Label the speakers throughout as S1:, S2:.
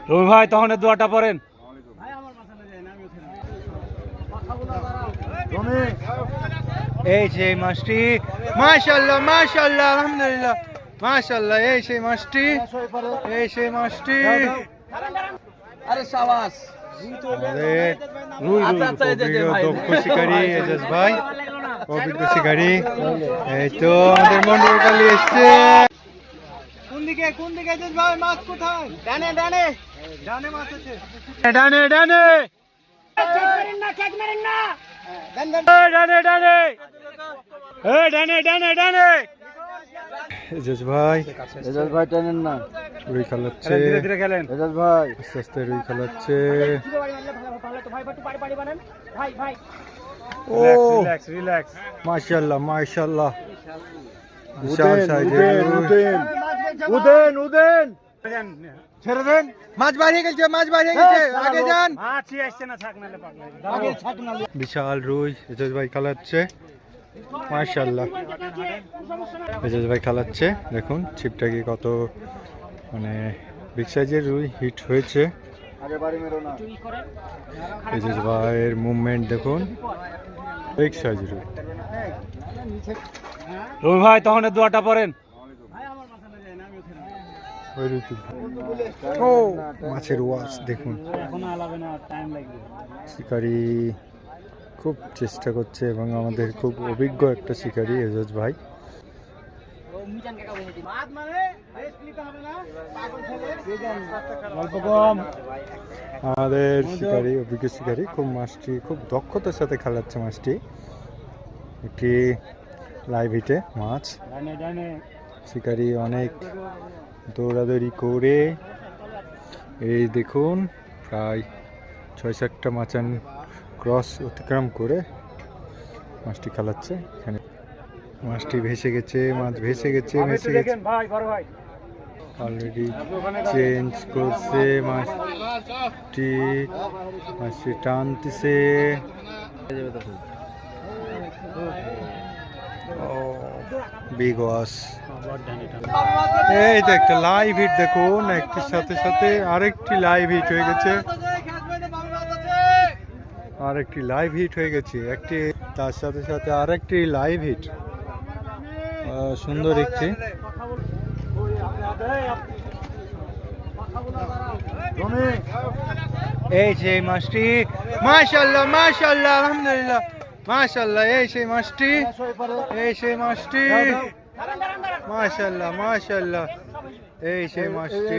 S1: রবি ভাই তখন দোয়াটা পড়েন।
S2: এই সেই মাছটি, মাশাআল্লাহ মাশাআল্লাহ আলহামদুলিল্লাহ মাশাআল্লাহ। এই সেই মাছটি, এই সেই মাছটি।
S3: আরে শাবাশ।
S2: দক্ষ শিকারী এজাজ ভাই, অভিজ্ঞ শিকারী। এই তো আমাদের মন্ডল কালী এসছে। কোন দিকে এজাজ ভাই? মাছ কোথায়?
S3: ডানে ডানে
S2: ডানে মাছ আছে।
S1: ডানে ডানে ডানে ডানে ডানে ডানে ডানে।
S2: এজাজ ভাই,
S3: এজাজ ভাই টানেন না,
S2: রুই খালাচ্ছে।
S1: ধীরে ধীরে খেলেন।
S3: এজাজ ভাই
S2: আস্তে আস্তে রুই খালাচ্ছে। ও
S1: রিল্যাক্স রিল্যাক্স।
S2: মাশাআল্লাহ মাশাআল্লাহ, বিশাল সাইজের রুই।
S3: উদেন
S2: ছেড়ে দেন, মাছ বাড়িয়ে গেছে, মাছ বাড়িয়ে গেছে, আগে যান।
S1: মাছই আসছে না, ছাক নালে পাকলে।
S2: বিশাল রুই এজাজ ভাই খালাচ্ছে। মাশাআল্লাহ, এজাজ ভাই খালাচ্ছে। দেখুন ছিপটা কি কত মানে বিগ সাইজের রুই হিট হয়েছে। এজাজ ভাইয়ের মুভমেন্ট দেখুন, বিগ সাইজের রুই।
S1: রবি ভাই তখন দোয়াটা পড়েন।
S2: মাছের ওয়াশ দেখুন, শিকারি খুব চেষ্টা করছে এবং আমাদের খুব অভিজ্ঞ একটা শিকারি এজাজ ভাই। আমাদের শিকারি, অভিজ্ঞ শিকারি, খুব মাছটি খুব দক্ষতার সাথে খেলাচ্ছে মাছটি। একটি লাইভ হিটে মাছ। শিকারি অনেক দৌড়াদৌড়ি করে এই দেখুন প্রায় ৬-৭টা মাচান ক্রস অতিক্রম করে মাছটি খেলাচ্ছে। এখানে মাছটি ভেসে গেছে, মাছ ভেসে গেছে, ভেসে গেছে। অলরেডি চেঞ্জ করছে মাছটি, মাছটি টানতেছে। Big wash. এই তো একটা লাইভ হিট দেখুন, একটির সাথে সাথে আরেকটি লাইভ হিট হয়ে গেছে, আরেকটি লাইভ হিট হয়ে গেছে, একটি তার সাথে সাথে আরেকটি লাইভ হিট। সুন্দর একটি। এই সেই মাছটি, মাশাআল্লাহ মাশাআল্লাহ আলহামদুলিল্লাহ মাশাআল্লাহ। এই সেই মাছটি, এই সেই মাছটি, মাশাআল্লাহ মাশাআল্লাহ। এই সেই মাছটি,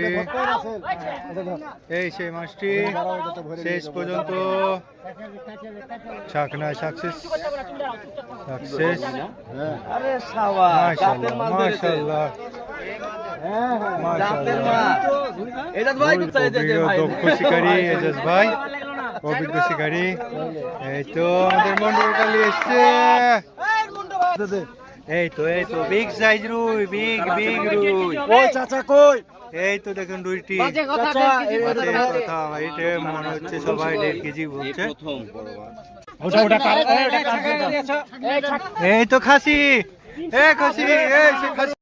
S2: এই সেই মাছটি শেষ পর্যন্ত ছাকনা সাকসেস, সাকসেস।
S3: আরে শাবাশ।
S2: মাশাআল্লাহ মাশাআল্লাহ মাশাআল্লাহ।
S3: এজাজ ভাই কোথায়?
S2: দক্ষ শিকারী এজাজ ভাই, অভিজ্ঞ শিকারী। এই তো আমাদের মন্ডল কালী এসছে। এই তো বিগ সাইজ রুই, বিগ বিগ রুই।
S3: ওই চাচা কই?
S2: এই তো দেখুন রুইটি।
S3: চাচা
S2: কথা এটা মনে হচ্ছে সবাই 1.5 কেজি বলছে। এই তো খাসি, খাসি, এই সে খাসি।